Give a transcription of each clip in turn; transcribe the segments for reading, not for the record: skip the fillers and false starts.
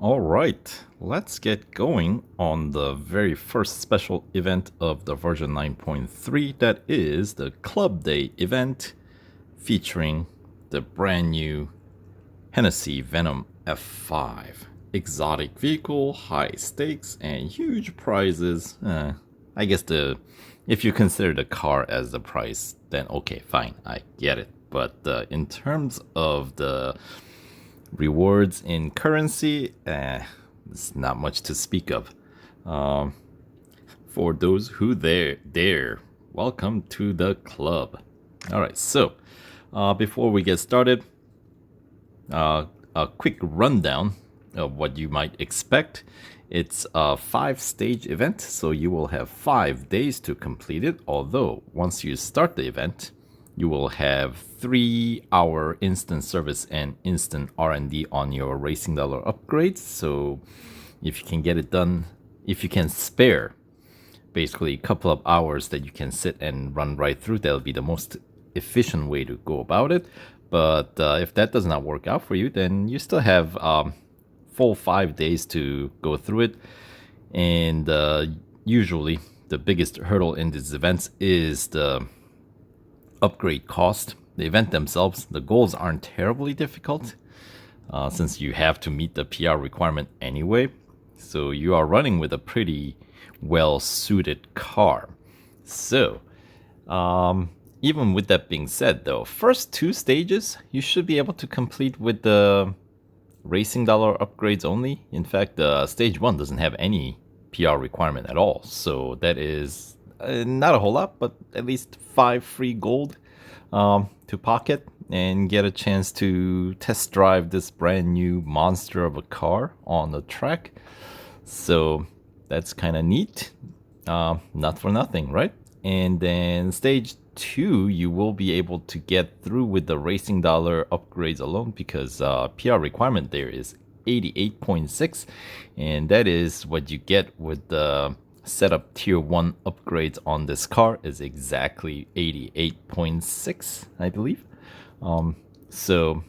All right, let's get going on the very first special event of the version 9.3, that is the Club Day event featuring the brand new Hennessey Venom F5. Exotic vehicle, high stakes, and huge prizes. I guess if you consider the car as the price, then okay, fine, I get it. But in terms of the rewards in currency, it's not much to speak of. For those who dare, welcome to the club. All right, so before we get started, a quick rundown of what you might expect. It's a 5-stage event, so you will have 5 days to complete it. Although once you start the event, you will have 3-hour instant service and instant R&D on your racing dollar upgrades. So if you can get it done, if you can spare basically a couple of hours that you can sit and run right through, that'll be the most efficient way to go about it. But if that does not work out for you, then you still have full 5 days to go through it. And usually the biggest hurdle in these events is the upgrade cost. The event themselves, the goals aren't terribly difficult since you have to meet the PR requirement anyway. So you are running with a pretty well-suited car. So even with that being said, though, first 2 stages you should be able to complete with the racing dollar upgrades only. In fact, stage 1 doesn't have any PR requirement at all. So that is not a whole lot, but at least 5 free gold to pocket and get a chance to test drive this brand new monster of a car on the track. So that's kind of neat. Not for nothing, right? And then stage 2, you will be able to get through with the racing dollar upgrades alone, because PR requirement there is 88.6, and that is what you get with the setup tier 1 upgrades on this car is exactly 88.6, I believe. So,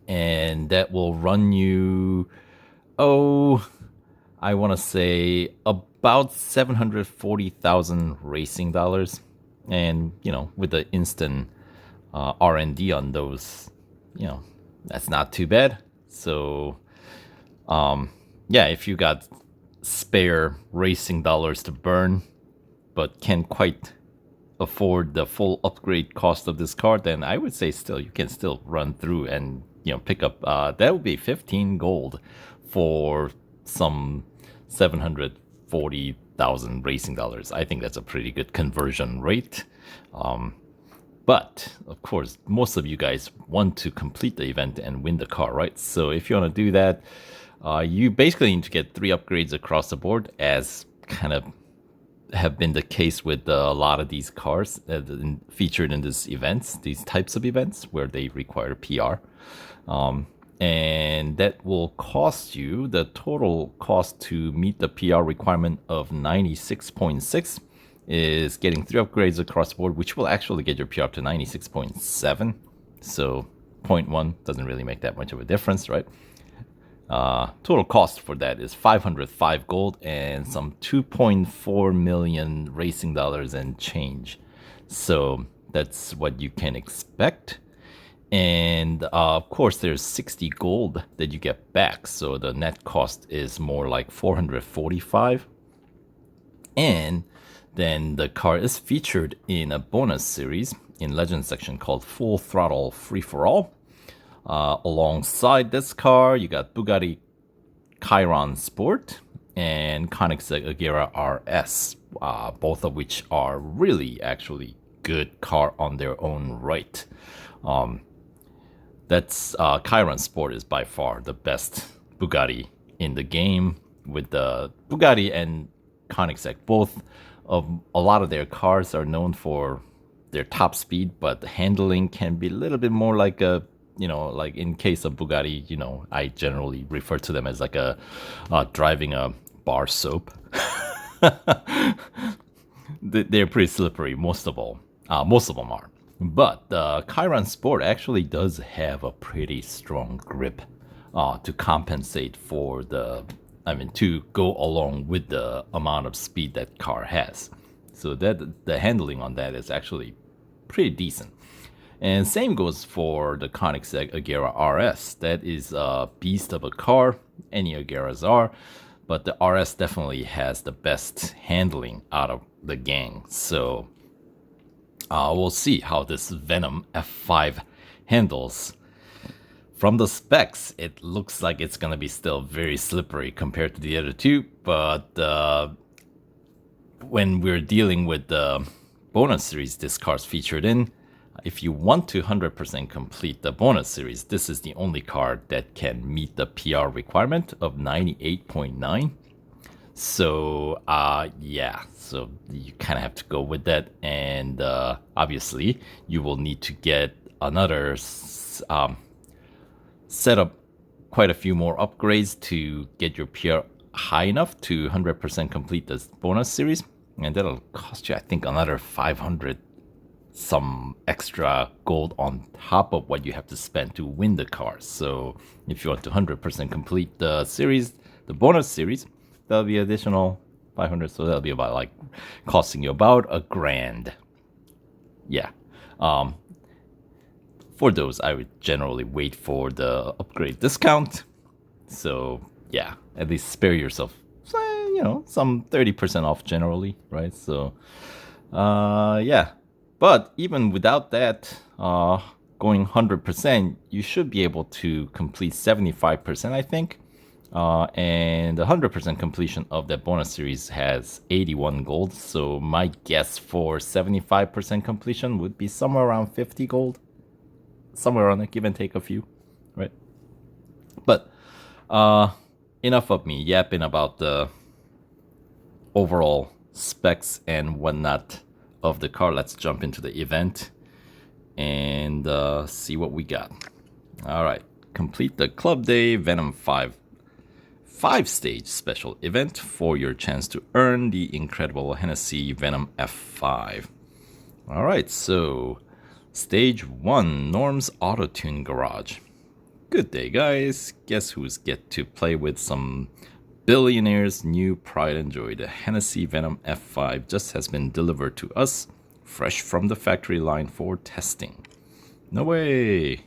and that will run you, I want to say about 740,000 racing dollars. And, with the instant R&D on those, that's not too bad. So, if you got spare racing dollars to burn, but can't quite afford the full upgrade cost of this car, then I would say still you can still run through and pick up. That would be 15 gold for some 740,000 racing dollars. I think that's a pretty good conversion rate. But of course, most of you guys want to complete the event and win the car, right? So if you want to do that, you basically need to get 3 upgrades across the board, as kind of have been the case with a lot of these cars featured in these types of events where they require PR. And that will cost you, the total cost to meet the PR requirement of 96.6 is getting 3 upgrades across the board, which will actually get your PR up to 96.7. So 0.1 doesn't really make that much of a difference, right? Total cost for that is 505 gold and some 2.4 million racing dollars and change. So that's what you can expect. And of course, there's 60 gold that you get back. So the net cost is more like 445. And then the car is featured in a bonus series in Legend section called Full Throttle Free for All. Alongside this car, you got Bugatti Chiron Sport and Koenigsegg Agera RS, both of which are really actually good car on their own right. That's Chiron Sport is by far the best Bugatti in the game, with the Bugatti and Koenigsegg. Both of a lot of their cars are known for their top speed, but the handling can be a little bit more like a, like in case of Bugatti, I generally refer to them as like a driving a bar soap. They're pretty slippery, most of them are. But the Chiron Sport actually does have a pretty strong grip. to compensate for to go along with the amount of speed that car has. So that the handling on that is actually pretty decent. And same goes for the Koenigsegg Agera RS. That is a beast of a car. Any Ageras are, but the RS definitely has the best handling out of the gang. So we'll see how this Venom F5 handles. From the specs, it looks like it's going to be still very slippery compared to the other two, but when we're dealing with the bonus series this car's featured in, if you want to 100% complete the bonus series, this is the only car that can meet the PR requirement of 98.9. So, yeah, so you kind of have to go with that. And obviously, you will need to get another set up quite a few more upgrades to get your PR high enough to 100% complete this bonus series. And that'll cost you, I think, another 500 some extra gold on top of what you have to spend to win the car. So if you want to 100% complete the series, the bonus series, that'll be additional 500. So that'll be about like costing you about $1,000. Yeah. For those, I would generally wait for the upgrade discount. So yeah, at least spare yourself, some 30% off generally, right? So yeah. But even without that, going 100%, you should be able to complete 75%, I think. And the 100% completion of that bonus series has 81 gold. So my guess for 75% completion would be somewhere around 50 gold. Somewhere around it, give and take a few, right? But enough of me yapping about the overall specs and whatnot of the car. Let's jump into the event and see what we got. All right, complete the Club Day Venom 5-stage special event for your chance to earn the incredible Hennessey Venom F5. All right, so stage 1, Norm's Autotune Garage. Good day, guys. Guess who's get to play with some billionaires' new pride and joy. The Hennessey Venom F5 just has been delivered to us, fresh from the factory line for testing. No way!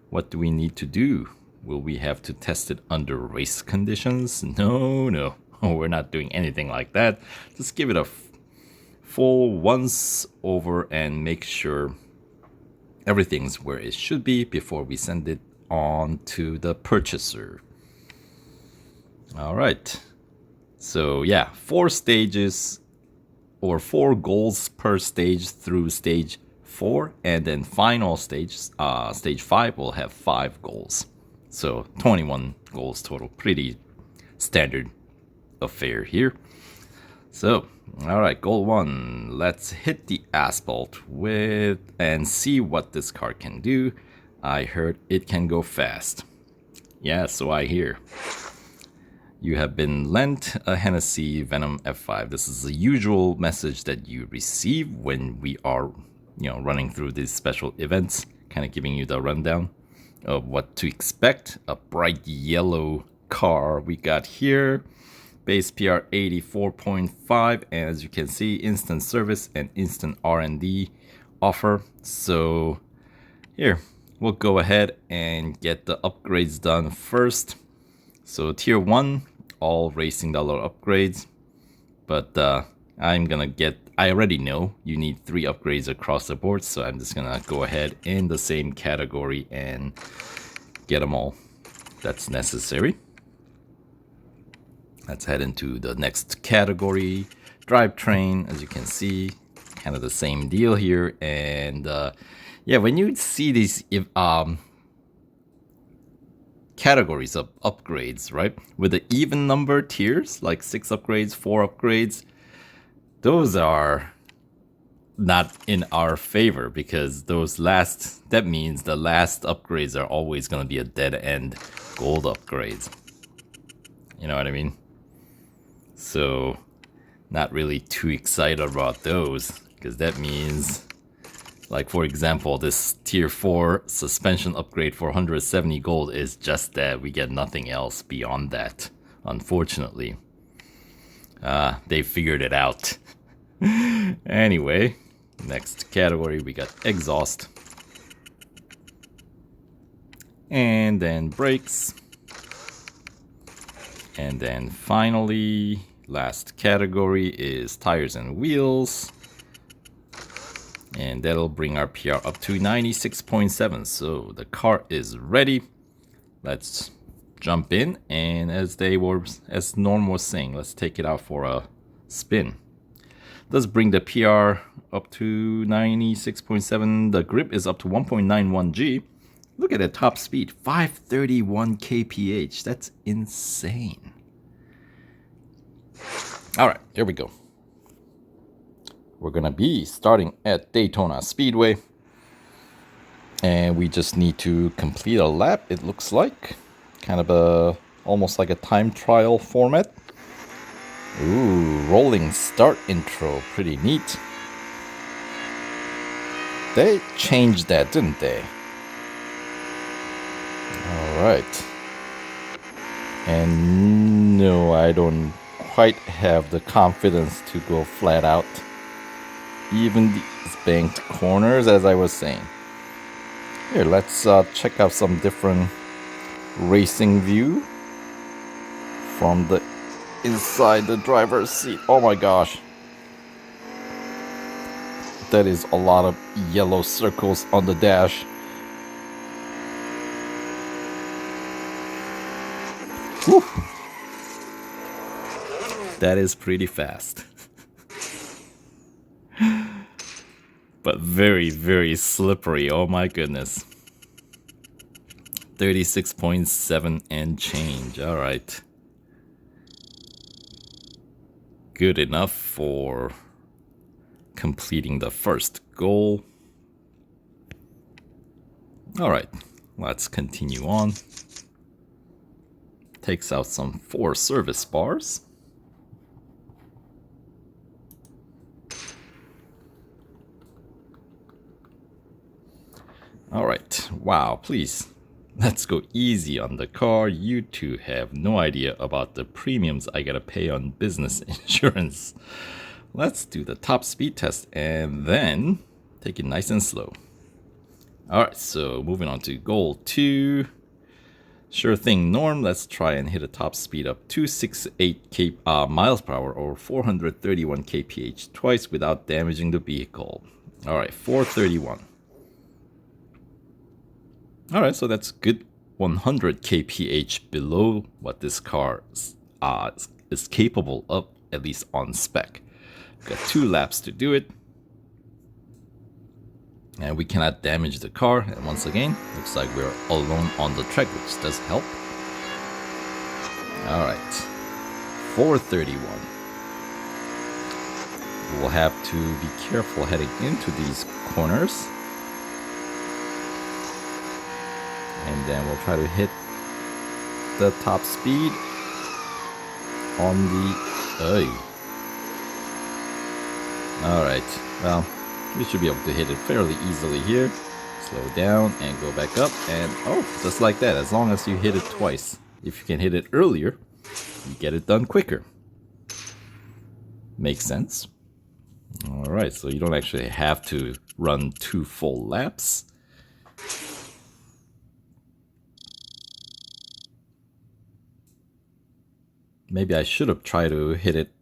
What do we need to do? Will we have to test it under race conditions? No. We're not doing anything like that. Just give it a full once over and make sure everything's where it should be before we send it on to the purchaser. All right, so yeah, 4 stages or 4 goals per stage through stage 4, and then final stage, stage 5 will have 5 goals. So 21 goals total, pretty standard affair here. So, all right, goal 1, let's hit the asphalt with and see what this car can do. I heard it can go fast. Yeah, so I hear. You have been lent a Hennessey Venom F5. This is the usual message that you receive when we are, running through these special events, kind of giving you the rundown of what to expect. A bright yellow car we got here. Base PR 84.5, and as you can see, instant service and instant R&D offer. So here, we'll go ahead and get the upgrades done first. So tier 1, all racing dollar upgrades, but I already know you need 3 upgrades across the board, so I'm just gonna go ahead in the same category and get them all that's necessary. Let's head into the next category, drivetrain. As you can see, kind of the same deal here. And yeah, when you see these categories of upgrades, right, with the even number tiers, like 6 upgrades, 4 upgrades, those are not in our favor, because that means the last upgrades are always going to be a dead end gold upgrades. You know what I mean? So not really too excited about those, because that means Like, for example, this tier 4 suspension upgrade for 170 gold is just that. We get nothing else beyond that, unfortunately. They figured it out. Anyway, next category, we got exhaust. And then brakes. And then finally, last category is tires and wheels. And that'll bring our PR up to 96.7. So the car is ready. Let's jump in. And as Norm was saying, let's take it out for a spin. Does bring the PR up to 96.7. The grip is up to 1.91 G. Look at the top speed, 531 kph. That's insane. All right, here we go. We're gonna be starting at Daytona Speedway. And we just need to complete a lap, it looks like. Kind of almost like a time trial format. Ooh, rolling start intro, pretty neat. They changed that, didn't they? Alright. And no, I don't quite have the confidence to go flat out. Even these banked corners, as I was saying. Here, let's check out some different racing view from the inside the driver's seat. Oh my gosh. That is a lot of yellow circles on the dash. Whew. That is pretty fast. But very, very slippery. Oh my goodness. 36.7 and change. All right. Good enough for completing the first goal. All right. Let's continue on. Takes out some 4 service bars. All right, wow, please, let's go easy on the car. You two have no idea about the premiums I gotta pay on business insurance. Let's do the top speed test and then take it nice and slow. All right, so moving on to goal 2. Sure thing, Norm. Let's try and hit a top speed of 268 miles per hour or 431 kph twice without damaging the vehicle. All right, 431. All right, so that's good 100 kph below what this car is capable of, at least on spec. Got 2 laps to do it. And we cannot damage the car. And once again, looks like we're alone on the track, which does help. All right, 431. We'll have to be careful heading into these corners. And then we'll try to hit the top speed on the... Alright, well, we should be able to hit it fairly easily here. Slow down and go back up. And oh, just like that, as long as you hit it twice. If you can hit it earlier, you get it done quicker. Makes sense. Alright, so you don't actually have to run 2 full laps. Maybe I should have tried to hit it,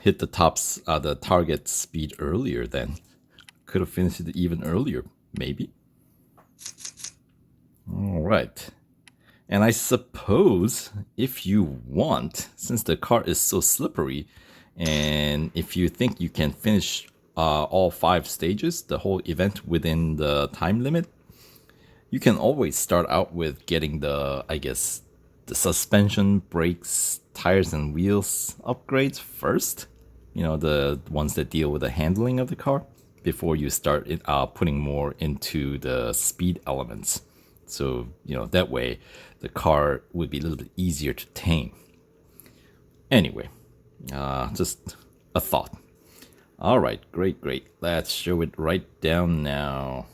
hit the target speed earlier then. Could have finished it even earlier, maybe. All right. And I suppose if you want, since the car is so slippery, and if you think you can finish all 5 stages, the whole event within the time limit, you can always start out with getting the, I guess, the suspension, brakes, tires, and wheels upgrades first. You know, the ones that deal with the handling of the car before you start putting more into the speed elements. So, you know, that way the car would be a little bit easier to tame. Anyway, just a thought. All right, great, great. Let's show it right down now.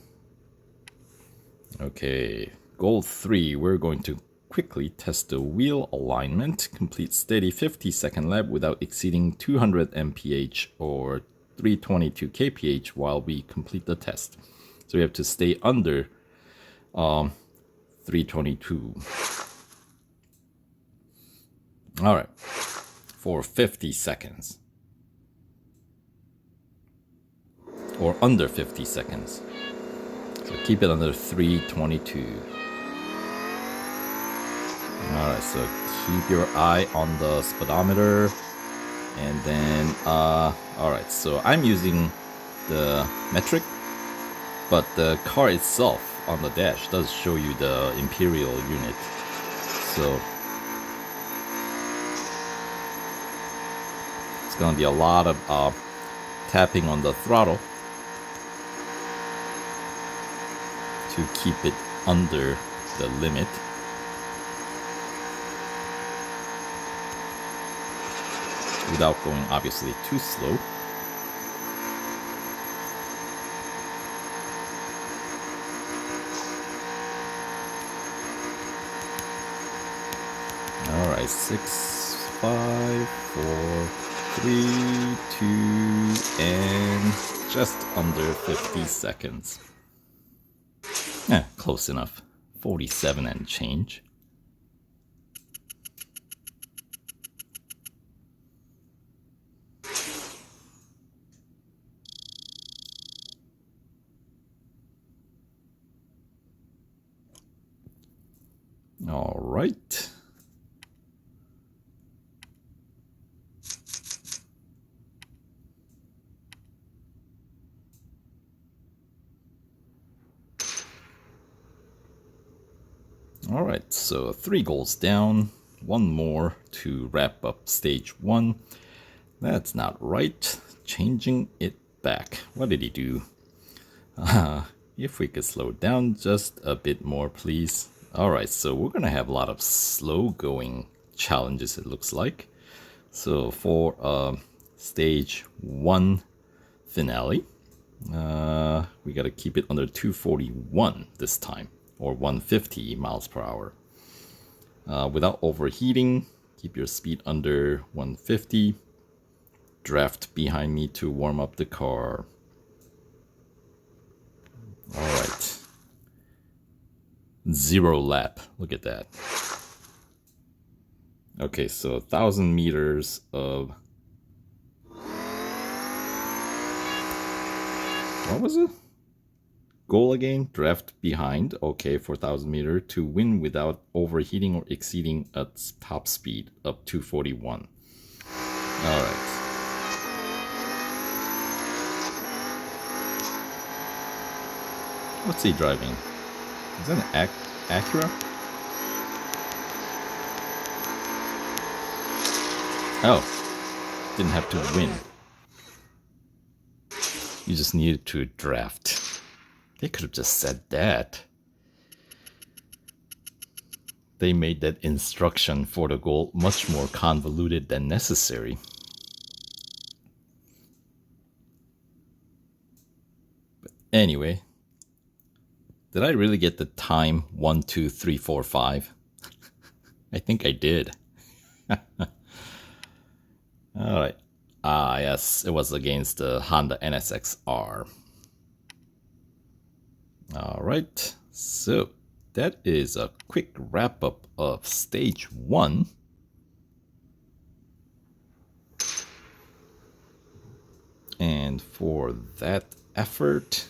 Okay, goal 3, we're going to quickly test the wheel alignment, complete steady 50-second lap without exceeding 200 mph or 322 kph while we complete the test. So we have to stay under 322. All right, for 50 seconds. Or under 50 seconds. So keep it under 322. Alright, so keep your eye on the speedometer. And then, alright, so I'm using the metric, but the car itself on the dash does show you the imperial unit. So it's gonna be a lot of tapping on the throttle to keep it under the limit. Without going obviously too slow. Alright, 6, 5, 4, 3, 2, and just under 50 seconds. Close enough. 47 and change. All right. All right, so 3 goals down, 1 more to wrap up stage 1. That's not right. Changing it back. What did he do? If we could slow down just a bit more, please. All right, so we're gonna have a lot of slow going challenges, it looks like. So for stage 1 finale, we gotta keep it under 241 this time, or 150 miles per hour. Without overheating, keep your speed under 150. Draft behind me to warm up the car. All right. 0 lap. Look at that. Okay, so 1,000 meters of... What was it? Goal again, draft behind. Okay, for 1,000 meter to win without overheating or exceeding a top speed of 241. All right. What's he driving? Is that an Acura? Oh, didn't have to win. You just needed to draft. They could have just said that. They made that instruction for the goal much more convoluted than necessary. But anyway, did I really get the time 1, 2, 3, 4, 5? I think I did. Alright. Ah, yes, it was against the Honda NSX-R. Alright, so that is a quick wrap-up of stage 1. And for that effort,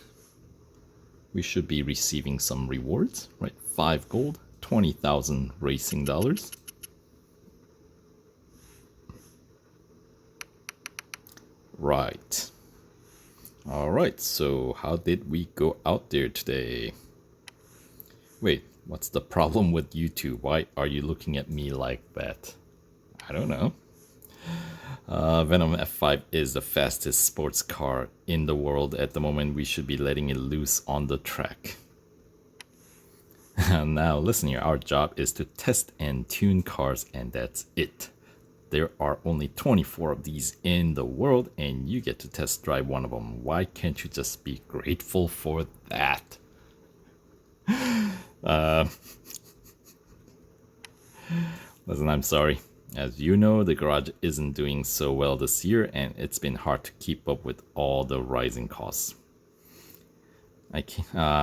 we should be receiving some rewards, right? 5 gold, 20,000 racing dollars. Right. All right, so how did we go out there today? Wait, what's the problem with YouTube? Why are you looking at me like that? I don't know. Venom F5 is the fastest sports car in the world at the moment. We should be letting it loose on the track. Now listen here, our job is to test and tune cars, and that's it. there are only 24 of these in the world and you get to test drive one of them. Why can't you just be grateful for that? Listen, I'm sorry. As you know, the garage isn't doing so well this year and it's been hard to keep up with all the rising costs. I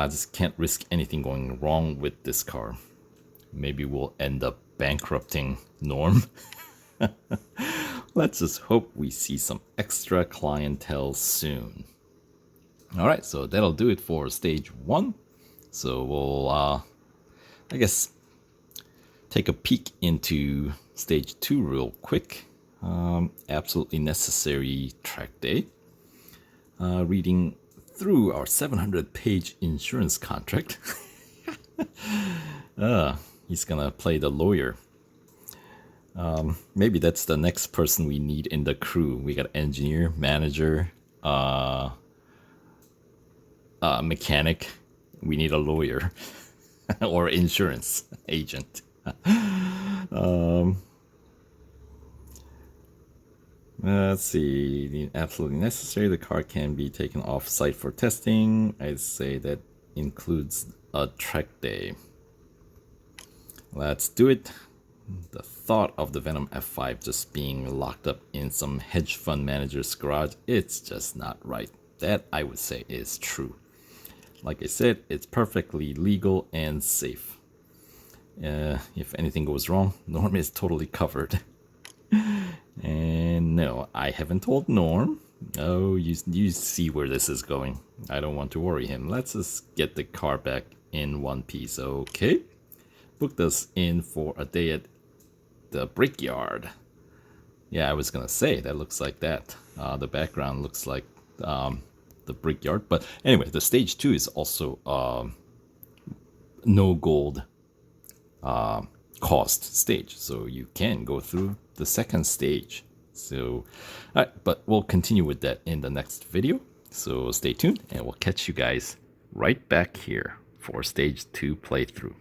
just can't risk anything going wrong with this car. Maybe we'll end up bankrupting Norm. Let's just hope we see some extra clientele soon. Alright, so that'll do it for stage 1. So we'll, I guess, take a peek into stage 2 real quick. Absolutely necessary track day. Reading through our 700-page insurance contract. He's gonna play the lawyer. Maybe that's the next person we need in the crew. We got engineer, manager, mechanic. We need a lawyer or insurance agent. Let's see. Absolutely necessary. The car can be taken off site for testing. I'd say that includes a track day. Let's do it. The thought of the Venom F5 just being locked up in some hedge fund manager's garage, it's just not right. That, I would say, is true. Like I said, it's perfectly legal and safe. If anything goes wrong, Norm is totally covered. And no, I haven't told Norm. Oh, you see where this is going. I don't want to worry him. Let's just get the car back in one piece, okay? Booked us in for a day at the brickyard. Yeah, I was gonna say, that looks like that. The background looks like the brickyard. But anyway, the stage 2 is also no gold cost stage, so you can go through the second stage. So, alright, but we'll continue with that in the next video. So stay tuned, and we'll catch you guys right back here for stage 2 playthrough.